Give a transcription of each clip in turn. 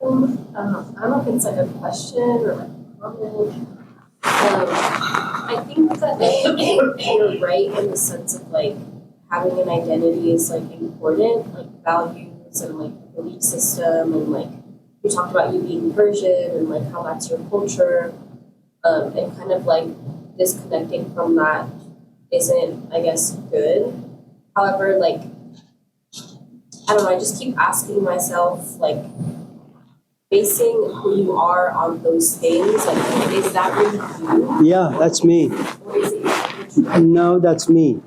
I don't know if it's like a question or like a comment. I think that you're right in the sense of like having an identity is like important, like values and like belief system, and like you talked about you being Persian and like how that's your culture, and kind of like disconnecting from that isn't, I guess, good. However, like I don't know, I just keep asking myself like basing who you are on those things, like is that really you? Yeah, that's me. Or is it No, that's me.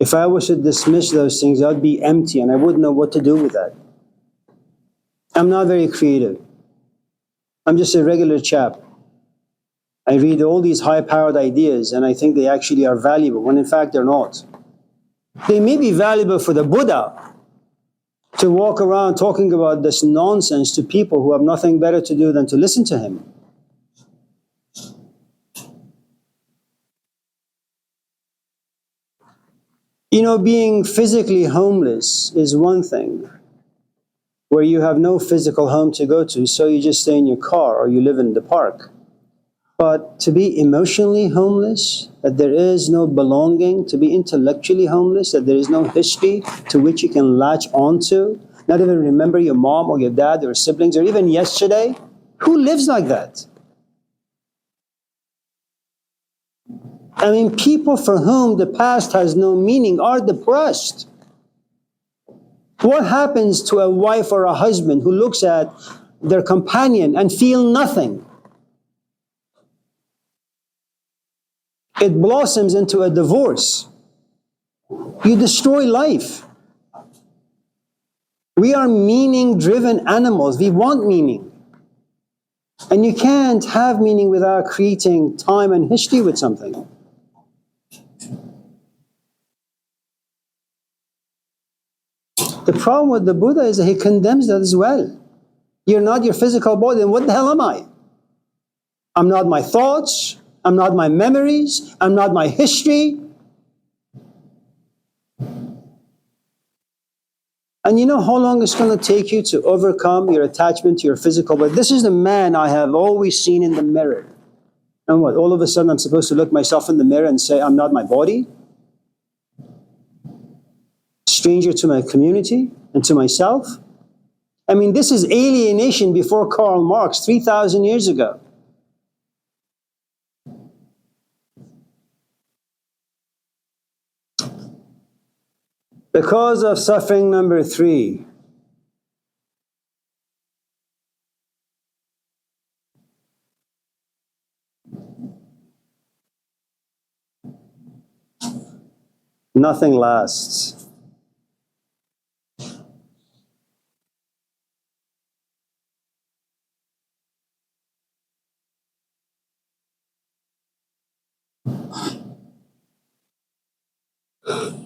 If I was to dismiss those things, I'd be empty and I wouldn't know what to do with that. I'm not very creative. I'm just a regular chap. I read all these high-powered ideas and I think they actually are valuable, when in fact they're not. They may be valuable for the Buddha to walk around talking about this nonsense to people who have nothing better to do than to listen to him. You know, being physically homeless is one thing, where you have no physical home to go to, so you just stay in your car or you live in the park. But to be emotionally homeless, that there is no belonging, to be intellectually homeless, that there is no history to which you can latch onto, not even remember your mom or your dad or siblings or even yesterday, who lives like that? I mean, people for whom the past has no meaning are depressed. What happens to a wife or a husband who looks at their companion and feel nothing? It blossoms into a divorce. You destroy life. We are meaning-driven animals. We want meaning. And you can't have meaning without creating time and history with something. The problem with the Buddha is that he condemns that as well. You're not your physical body, then what the hell am I? I'm not my thoughts, I'm not my memories, I'm not my history. And you know how long it's going to take you to overcome your attachment to your physical body? This is the man I have always seen in the mirror. And what, all of a sudden I'm supposed to look myself in the mirror and say I'm not my body? Stranger to my community and to myself? I mean, this is alienation before Karl Marx, 3,000 years ago. The cause of suffering number 3. Nothing lasts.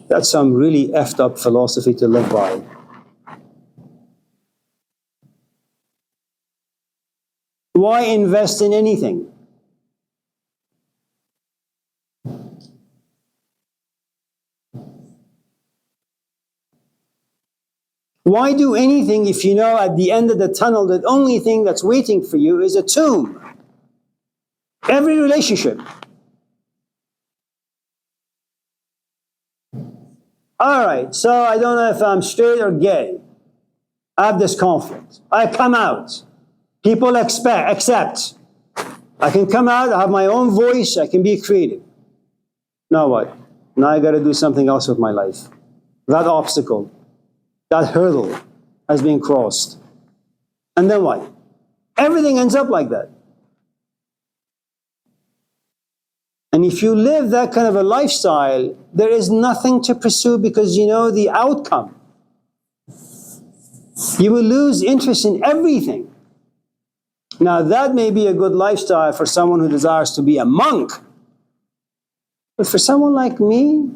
That's some really effed up philosophy to live by. Why invest in anything? Why do anything if you know at the end of the tunnel the only thing that's waiting for you is a tomb? Every relationship. All right, so I don't know if I'm straight or gay. I have this conflict. I come out. People accept. I can come out, I have my own voice, I can be creative. Now what? Now I got to do something else with my life. That obstacle, that hurdle has been crossed. And then what? Everything ends up like that. And if you live that kind of a lifestyle, there is nothing to pursue because you know the outcome. You will lose interest in everything. Now that may be a good lifestyle for someone who desires to be a monk. But for someone like me,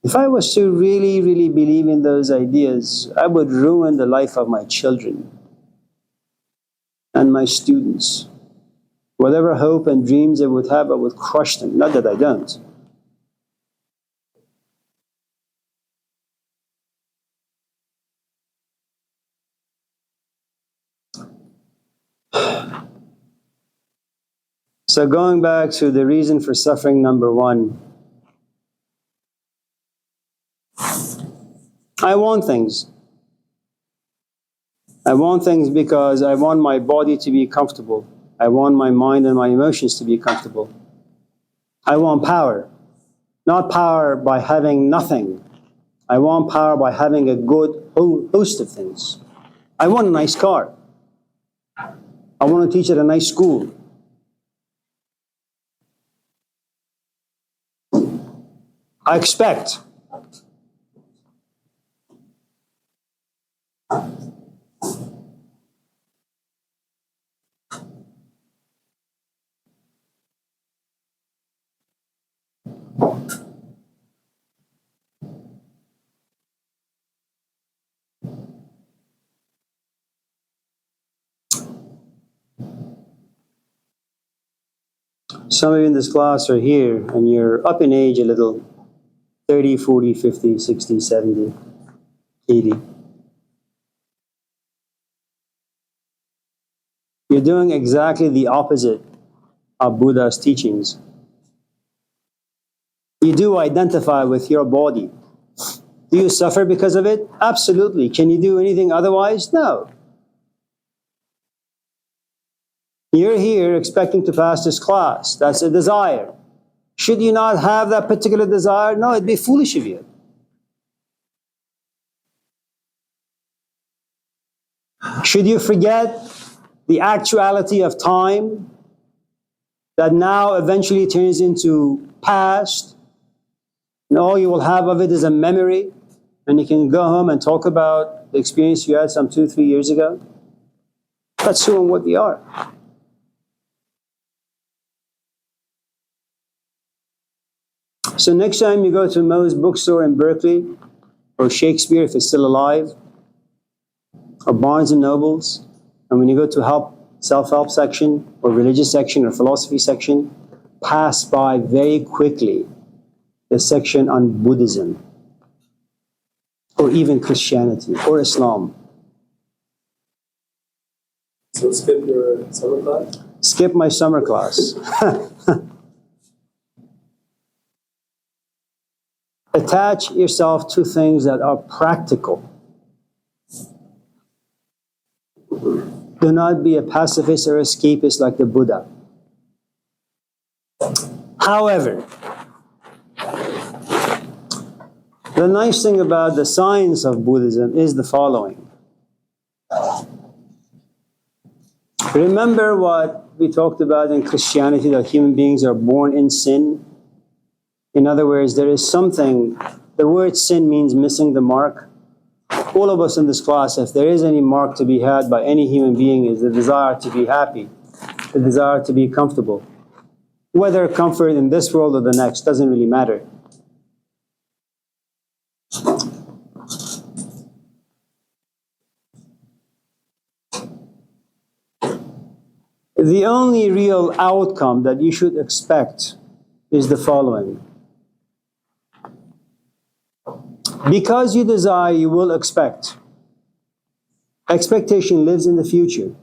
if I was to really, really believe in those ideas, I would ruin the life of my children and my students. Whatever hope and dreams they would have, I would crush them. Not that I don't. So going back to the reason for suffering, number one, I want things. I want things because I want my body to be comfortable. I want my mind and my emotions to be comfortable. I want power. Not power by having nothing. I want power by having a good host of things. I want a nice car. I want to teach at a nice school. I expect. Some of you in this class are here and you're up in age a little, 30, 40, 50, 60, 70, 80. You're doing exactly the opposite of Buddha's teachings. You do identify with your body. Do you suffer because of it? Absolutely. Can you do anything otherwise? No. You're here expecting to pass this class. That's a desire. Should you not have that particular desire? No, it'd be foolish of you. Should you forget the actuality of time that now eventually turns into past, and all you will have of it is a memory, and you can go home and talk about the experience you had some 2-3 years ago? That's who and what we are. So next time you go to Moe's bookstore in Berkeley, or Shakespeare if it's still alive, or Barnes and Nobles, and when you go to self-help section, or religious section, or philosophy section, pass by very quickly the section on Buddhism, or even Christianity, or Islam. So skip your summer class? Skip my summer class. Attach yourself to things that are practical. Do not be a pacifist or escapist like the Buddha. However, the nice thing about the science of Buddhism is the following. Remember what we talked about in Christianity, that human beings are born in sin? In other words, there is something, the word sin means missing the mark. All of us in this class, if there is any mark to be had by any human being, is the desire to be happy, the desire to be comfortable. Whether comfort in this world or the next, doesn't really matter. The only real outcome that you should expect is the following. Because you desire, you will expect. Expectation lives in the future.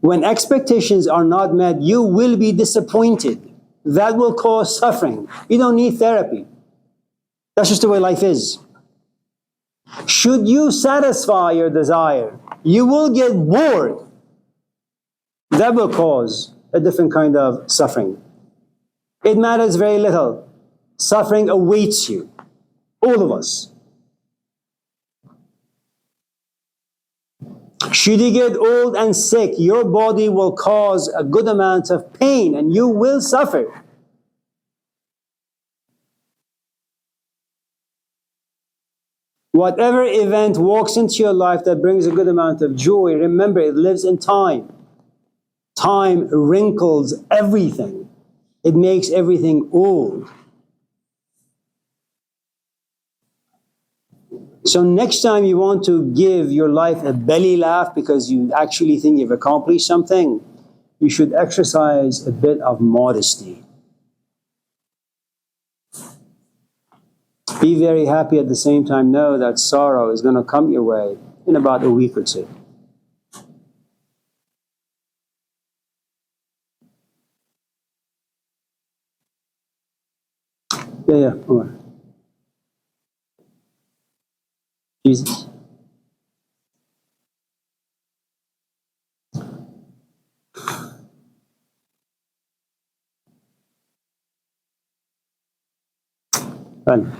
When expectations are not met, you will be disappointed. That will cause suffering. You don't need therapy. That's just the way life is. Should you satisfy your desire, you will get bored. That will cause a different kind of suffering. It matters very little. Suffering awaits you. All of us. Should you get old and sick, your body will cause a good amount of pain and you will suffer. Whatever event walks into your life that brings a good amount of joy, remember it lives in time. Time wrinkles everything. It makes everything old. So next time you want to give your life a belly laugh because you actually think you've accomplished something, you should exercise a bit of modesty. Be very happy at the same time. Know that sorrow is going to come your way in about a week or two. Yeah, Omar. Jesus. Fine.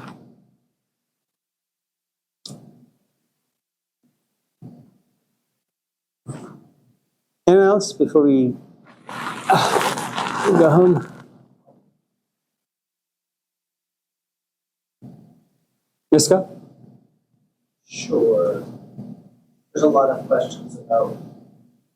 Anyone else before we go home? Niska? Sure. There's a lot of questions about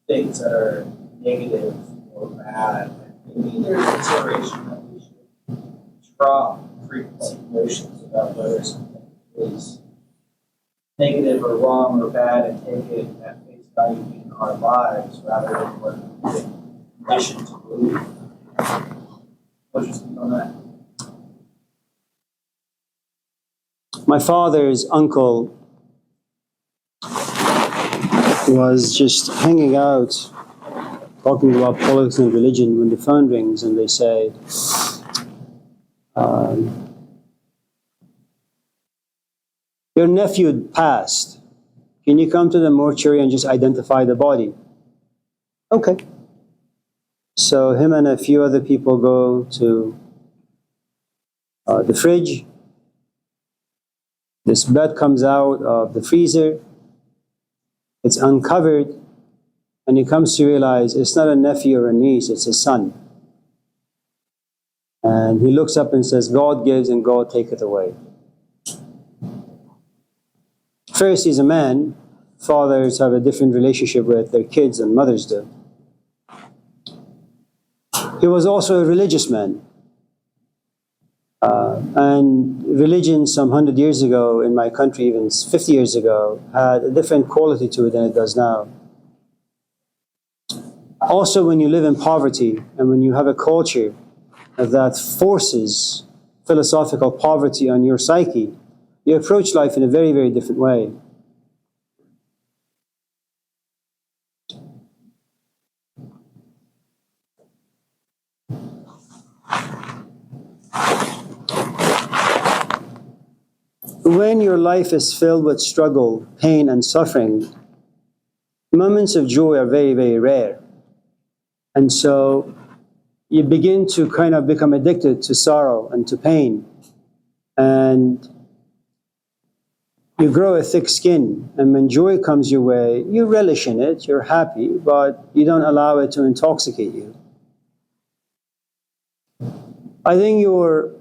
things that are negative or bad. Maybe there's consideration that we should drop preconceived notions about whether something is negative or wrong or bad and take it at face value in our lives rather than what we've been conditioned to believe. What's your take on that? My father's uncle was just hanging out, talking about politics and religion when the phone rings and they say, your nephew passed. Can you come to the mortuary and just identify the body? Okay. So him and a few other people go to the fridge. This bed comes out of the freezer. It's uncovered. And he comes to realize it's not a nephew or a niece, it's his son. And he looks up and says, God gives and God taketh away. First, he's a man. Fathers have a different relationship with their kids than mothers do. He was also a religious man. And religion some 100 years ago in my country, even 50 years ago, had a different quality to it than it does now. Also, when you live in poverty and when you have a culture that forces philosophical poverty on your psyche, you approach life in a very, very different way. When your life is filled with struggle, pain, and suffering, moments of joy are very, very rare. And so you begin to kind of become addicted to sorrow and to pain. And you grow a thick skin. And when joy comes your way, you relish in it, you're happy, but you don't allow it to intoxicate you. I think your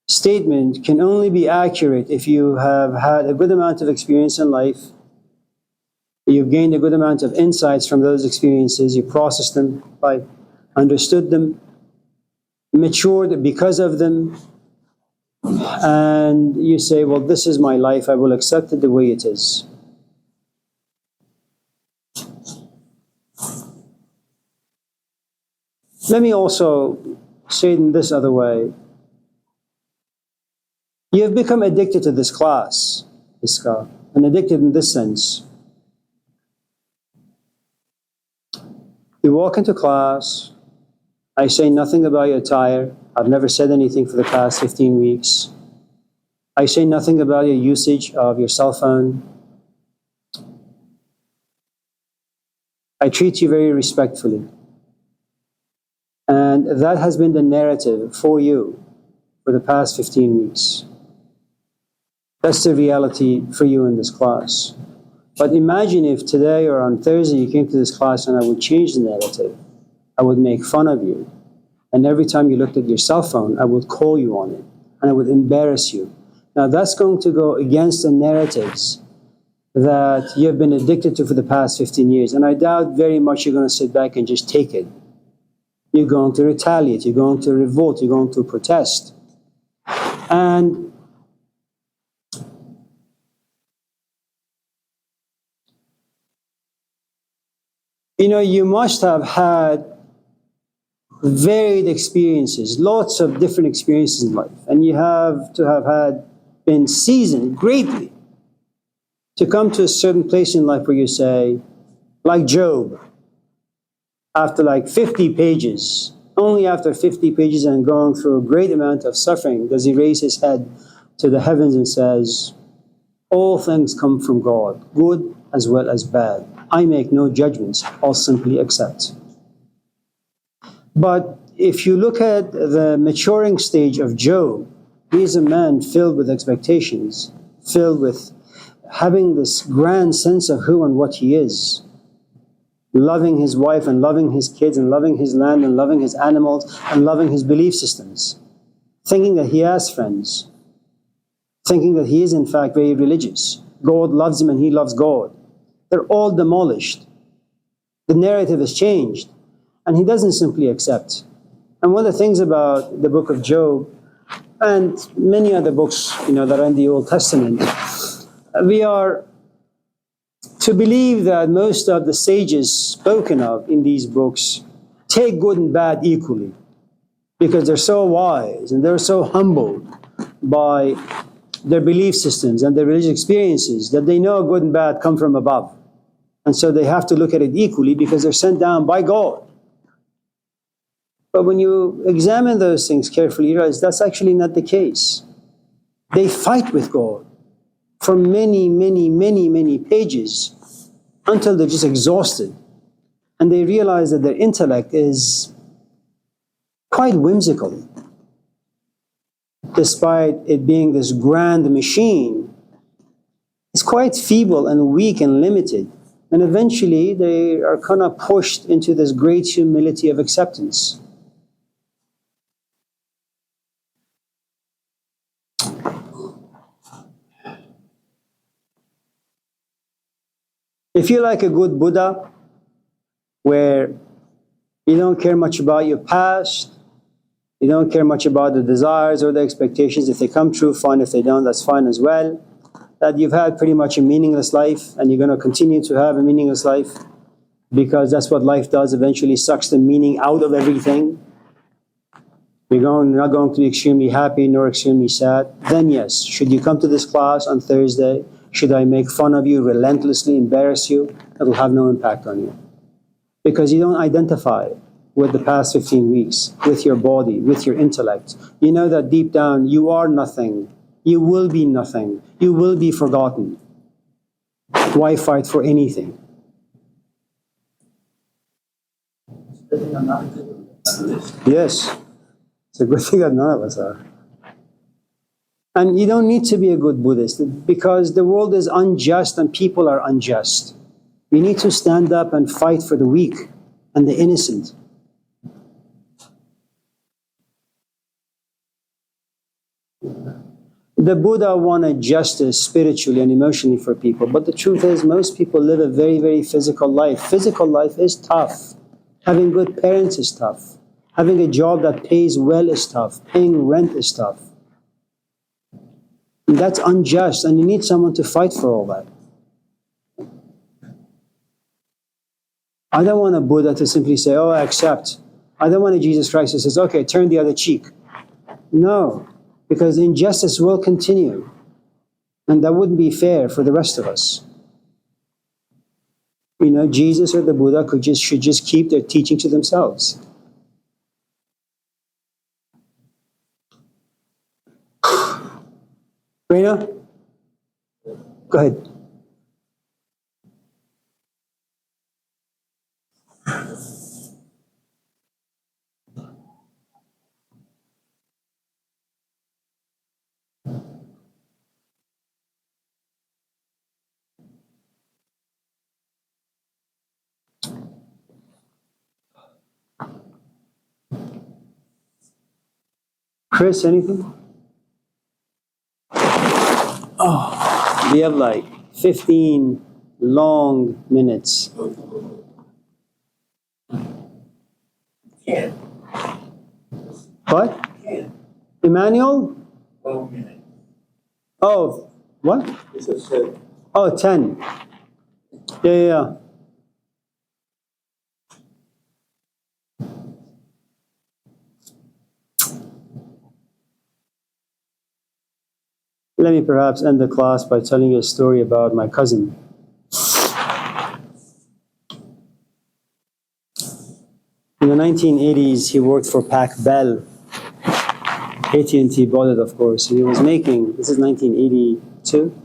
statement can only be accurate if you have had a good amount of experience in life. You've gained a good amount of insights from those experiences. You processed them, understood them, matured because of them, and you say, well, this is my life. I will accept it the way it is. Let me also say it in this other way. You have become addicted to this class, Iska, and addicted in this sense. You walk into class, I say nothing about your attire. I've never said anything for the past 15 weeks. I say nothing about your usage of your cell phone. I treat you very respectfully. And that has been the narrative for you for the past 15 weeks. That's the reality for you in this class. But imagine if today or on Thursday you came to this class and I would change the narrative. I would make fun of you. And every time you looked at your cell phone, I would call you on it. And I would embarrass you. Now that's going to go against the narratives that you've been addicted to for the past 15 years. And I doubt very much you're going to sit back and just take it. You're going to retaliate. You're going to revolt. You're going to protest. And you must have had varied experiences, lots of different experiences in life. And you have to have been seasoned greatly to come to a certain place in life where you say, like Job, after like 50 pages Only after 50 pages and going through a great amount of suffering does he raise his head to the heavens and says, all things come from God, good as well as bad. I make no judgments, I'll simply accept. But if you look at the maturing stage of Job, he is a man filled with expectations, filled with having this grand sense of who and what he is, loving his wife and loving his kids and loving his land and loving his animals and loving his belief systems, thinking that he has friends, thinking that he is in fact very religious. God loves him and he loves God. They're all demolished. The narrative has changed, and he doesn't simply accept. And one of the things about the book of Job and many other books, that are in the Old Testament, we are to believe that most of the sages spoken of in these books take good and bad equally, because they're so wise and they're so humbled by their belief systems and their religious experiences that they know good and bad come from above. And so they have to look at it equally because they're sent down by God. But when you examine those things carefully, you realize that's actually not the case. They fight with God for many, many, many, many pages until they're just exhausted. And they realize that their intellect is quite whimsical. Despite it being this grand machine, it's quite feeble and weak and limited. And eventually they are kind of pushed into this great humility of acceptance. If you're like a good Buddha, where you don't care much about your past, you don't care much about the desires or the expectations, if they come true, fine. If they don't, that's fine as well. That you've had pretty much a meaningless life, and you're going to continue to have a meaningless life, because that's what life does, eventually sucks the meaning out of everything. You're not going to be extremely happy nor extremely sad. Then yes, should you come to this class on Thursday, should I make fun of you, relentlessly embarrass you? It'll have no impact on you. Because you don't identify with the past 15 weeks, with your body, with your intellect. You know that deep down you are nothing. You will be nothing. You will be forgotten. Why fight for anything? Yes, it's a good thing that none of us are. And you don't need to be a good Buddhist, because the world is unjust and people are unjust. You need to stand up and fight for the weak and the innocent. The Buddha wanted justice spiritually and emotionally for people, but the truth is most people live a very, very physical life. Physical life is tough. Having good parents is tough. Having a job that pays well is tough. Paying rent is tough. And that's unjust, and you need someone to fight for all that. I don't want a Buddha to simply say, oh, I accept. I don't want a Jesus Christ who says, okay, turn the other cheek. No, because injustice will continue. And that wouldn't be fair for the rest of us. Jesus or the Buddha should just keep their teaching to themselves. Reina? Go ahead. Chris, anything? Oh, we have like 15 long minutes. Can't. What? Can't. Emmanuel? 12 minutes. Oh, what? It's a shit. Oh, 10. Yeah. Let me perhaps end the class by telling you a story about my cousin. the 1980s, he worked for Pac Bell. AT&T bought it, of course. And he was making, this is 1982,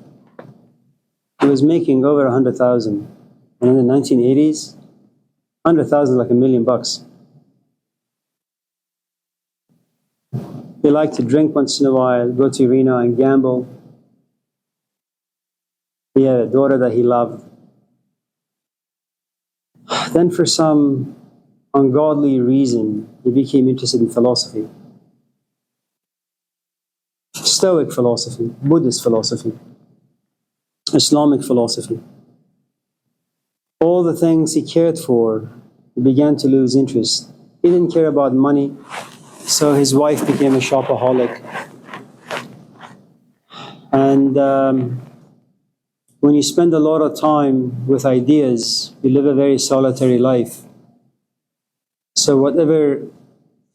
he was making over 100,000. And in the 1980s, 100,000 is like $1 million. He liked to drink once in a while, go to Reno and gamble. He had a daughter that he loved. Then for some ungodly reason, he became interested in philosophy. Stoic philosophy, Buddhist philosophy, Islamic philosophy. All the things he cared for, he began to lose interest. He didn't care about money, so his wife became a shopaholic. And when you spend a lot of time with ideas, you live a very solitary life. So whatever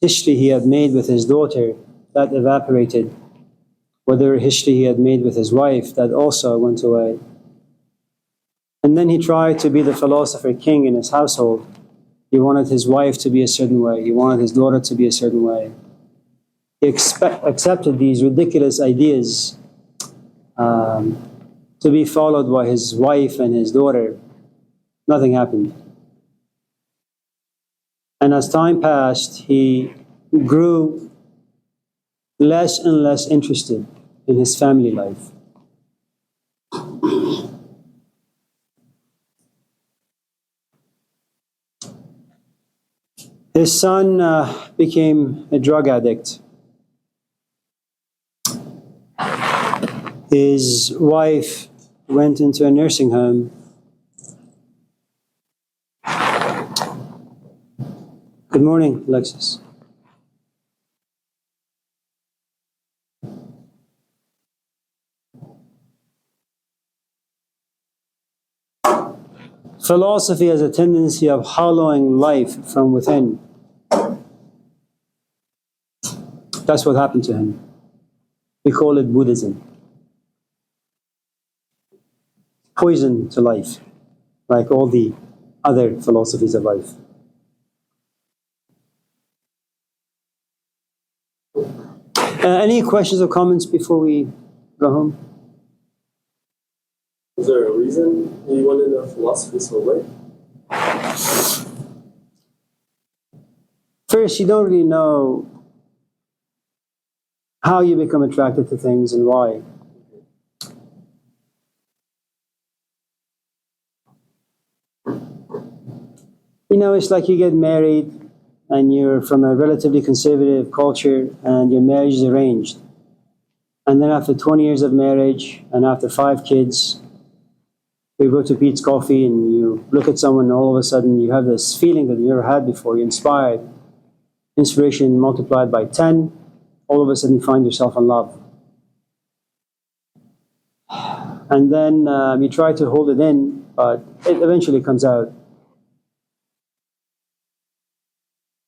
history he had made with his daughter, that evaporated. Whatever history he had made with his wife, that also went away. And then he tried to be the philosopher king in his household. He wanted his wife to be a certain way. He wanted his daughter to be a certain way. He accepted these ridiculous ideas to be followed by his wife and his daughter. Nothing happened. And as time passed, he grew less and less interested in his family life. His son became a drug addict. His wife went into a nursing home. Good morning, Alexis. Philosophy has a tendency of hollowing life from within. That's what happened to him. We call it Buddhism. Poison to life, like all the other philosophies of life. Any questions or comments before we go home? Was there a reason you wanted a philosophy so late? First, you don't really know how you become attracted to things and why. You know, it's like you get married and you're from a relatively conservative culture and your marriage is arranged. And then after 20 years of marriage and after 5 kids, you go to Pete's Coffee and you look at someone and all of a sudden you have this feeling that you never had before. You're inspired. Inspiration multiplied by 10. All of a sudden you find yourself in love. And then you try to hold it in, but it eventually comes out.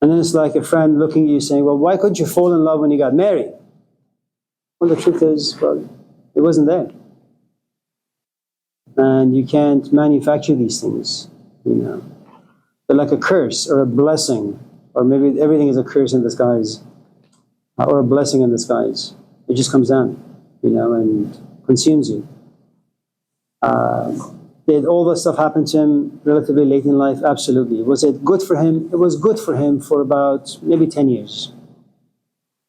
And then it's like a friend looking at you saying, well, why couldn't you fall in love when you got married? Well, the truth is, well, it wasn't there. And you can't manufacture these things, you know. They're like a curse or a blessing, or maybe everything is a curse in disguise, or a blessing in disguise. It just comes down, you know, and consumes you. Did all this stuff happen to him relatively late in life? Absolutely. Was it good for him? It was good for him for about maybe 10 years.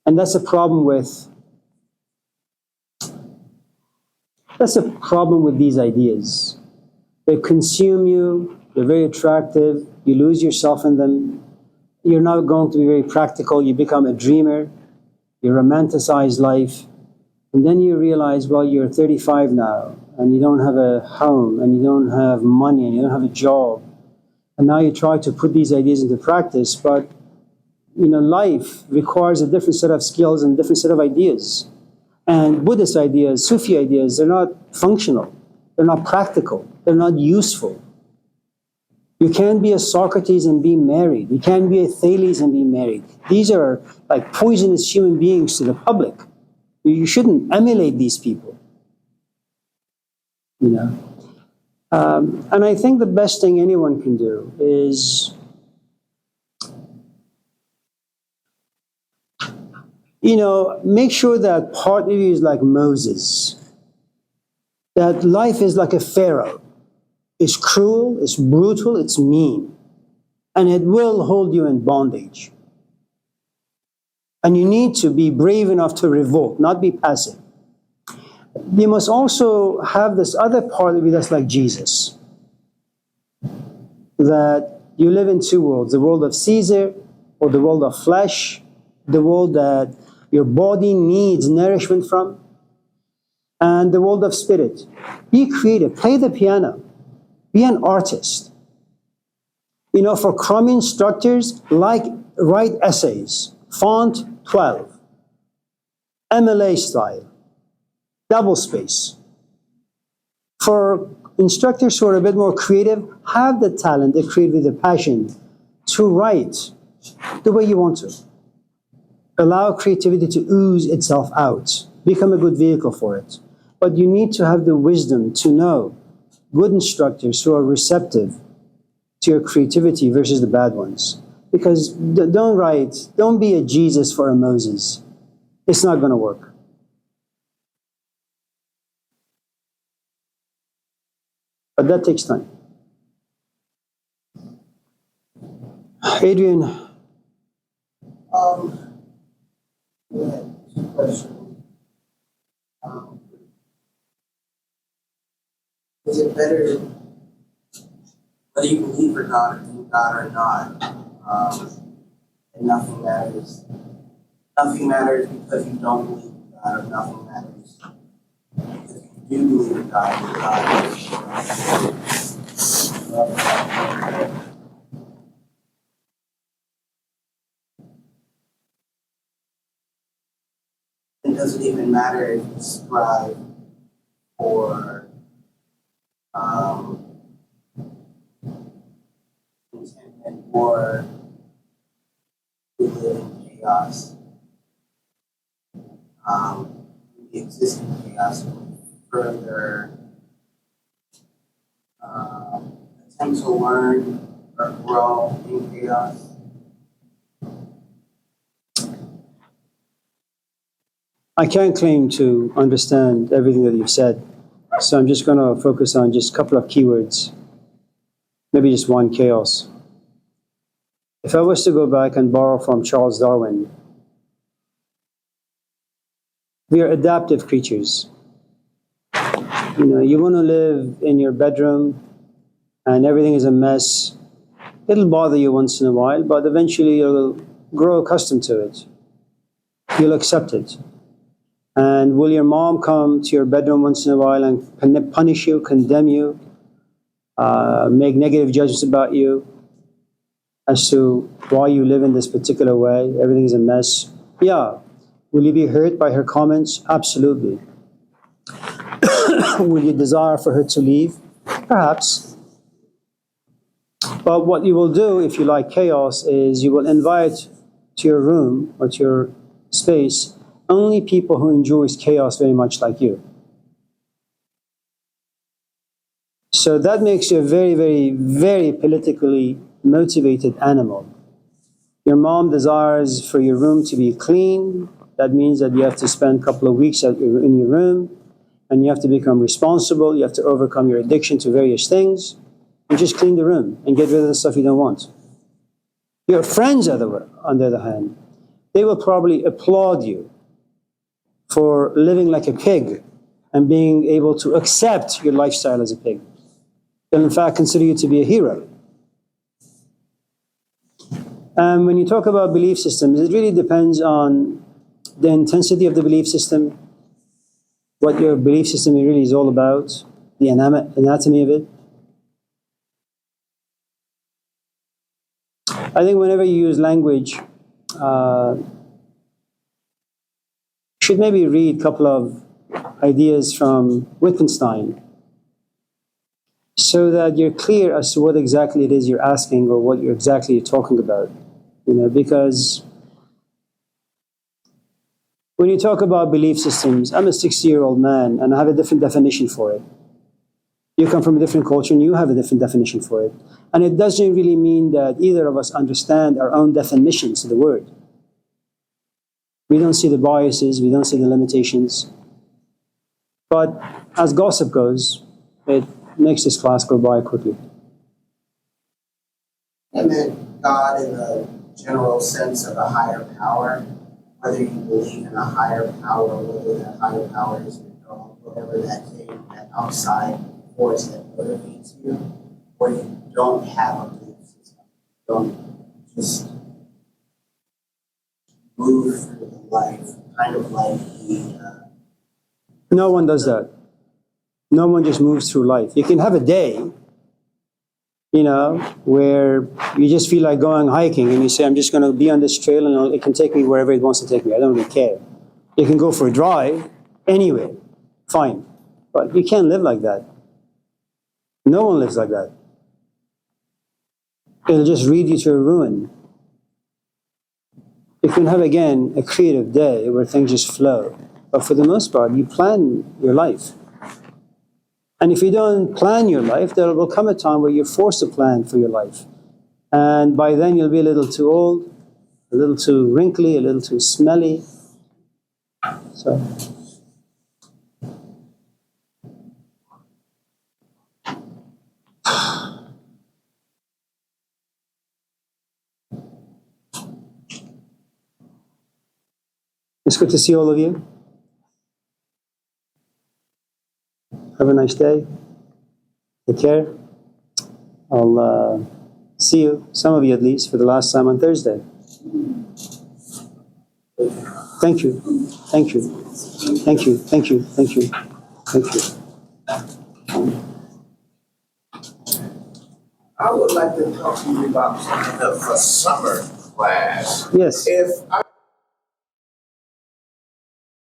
And that's a problem with these ideas. They consume you, they're very attractive, you lose yourself in them, you're not going to be very practical, you become a dreamer, you romanticize life, and then you realize, well, you're 35 now, and you don't have a home, and you don't have money, and you don't have a job, and now you try to put these ideas into practice, but, you know, life requires a different set of skills and a different set of ideas. And Buddhist ideas, Sufi ideas, they're not functional. They're not practical. They're not useful. You can't be a Socrates and be married. You can't be a Thales and be married. These are like poisonous human beings to the public. You shouldn't emulate these people. You know? And I think the best thing anyone can do is make sure that part of you is like Moses, that life is like a pharaoh. It's cruel, it's brutal, it's mean, and it will hold you in bondage. And you need to be brave enough to revolt, not be passive. You must also have this other part of you that's like Jesus, that you live in two worlds, the world of Caesar or the world of flesh, the world that your body needs nourishment from, and the world of spirit. Be creative, play the piano, be an artist. For crummy instructors, write essays, font 12, MLA style, double space. For instructors who are a bit more creative, have the talent, the creativity, the passion to write the way you want to. Allow creativity to ooze itself out. Become a good vehicle for it. But you need to have the wisdom to know good instructors who are receptive to your creativity versus the bad ones. Because don't be a Jesus for a Moses. It's not going to work. But that takes time. Adrian. Yeah, two questions. Is it better whether you believe in God or not? And nothing matters. Nothing matters because you don't believe in God, or nothing matters because you do believe in God and God is. It doesn't even matter if you strive for contentment or we live in chaos. We exist in chaos and further attempt to learn or grow in chaos. I can't claim to understand everything that you've said, so I'm just going to focus on just a couple of keywords. Maybe just one, chaos. If I was to go back and borrow from Charles Darwin, we are adaptive creatures. You want to live in your bedroom and everything is a mess. It'll bother you once in a while, but eventually you'll grow accustomed to it. You'll accept it. And will your mom come to your bedroom once in a while and punish you, condemn you, make negative judgments about you as to why you live in this particular way? Everything is a mess. Yeah. Will you be hurt by her comments? Absolutely. Will you desire for her to leave? Perhaps. But what you will do if you like chaos is you will invite to your room or to your space only people who enjoys chaos very much like you. So that makes you a very, very, very politically motivated animal. Your mom desires for your room to be clean. That means that you have to spend a couple of weeks in your room, and you have to become responsible. You have to overcome your addiction to various things, and just clean the room and get rid of the stuff you don't want. Your friends, on the other hand, they will probably applaud you for living like a pig and being able to accept your lifestyle as a pig. They'll in fact consider you to be a hero. And when you talk about belief systems, it really depends on the intensity of the belief system, what your belief system really is all about, the anatomy of it. I think whenever you use language, you should maybe read a couple of ideas from Wittgenstein so that you're clear as to what exactly it is you're asking or what you're exactly talking about. Because when you talk about belief systems, I'm a 60-year-old man and I have a different definition for it. You come from a different culture and you have a different definition for it. And it doesn't really mean that either of us understand our own definitions of the word. We don't see the biases, we don't see the limitations. But as gossip goes, it makes this class go by quickly. And then God in the general sense of a higher power, whether you believe in a higher power, whether that higher power is your God, whatever that thing, that outside force that motivates you, or you don't have a belief system. You don't just move through the life, kind of like the No one does that. No one just moves through life. You can have a day, where you just feel like going hiking and you say, I'm just going to be on this trail and it can take me wherever it wants to take me. I don't really care. You can go for a drive anyway. Fine. But you can't live like that. No one lives like that. It'll just lead you to a ruin. You can have, again, a creative day where things just flow. But for the most part, you plan your life. And if you don't plan your life, there will come a time where you're forced to plan for your life. And by then you'll be a little too old, a little too wrinkly, a little too smelly. So, it's good to see all of you. Have a nice day. Take care. I'll see you, some of you at least, for the last time on Thursday. Thank you. Thank you. Thank you. Thank you. Thank you. Thank you. I would like to talk to you about something of a summer class. Yes. If I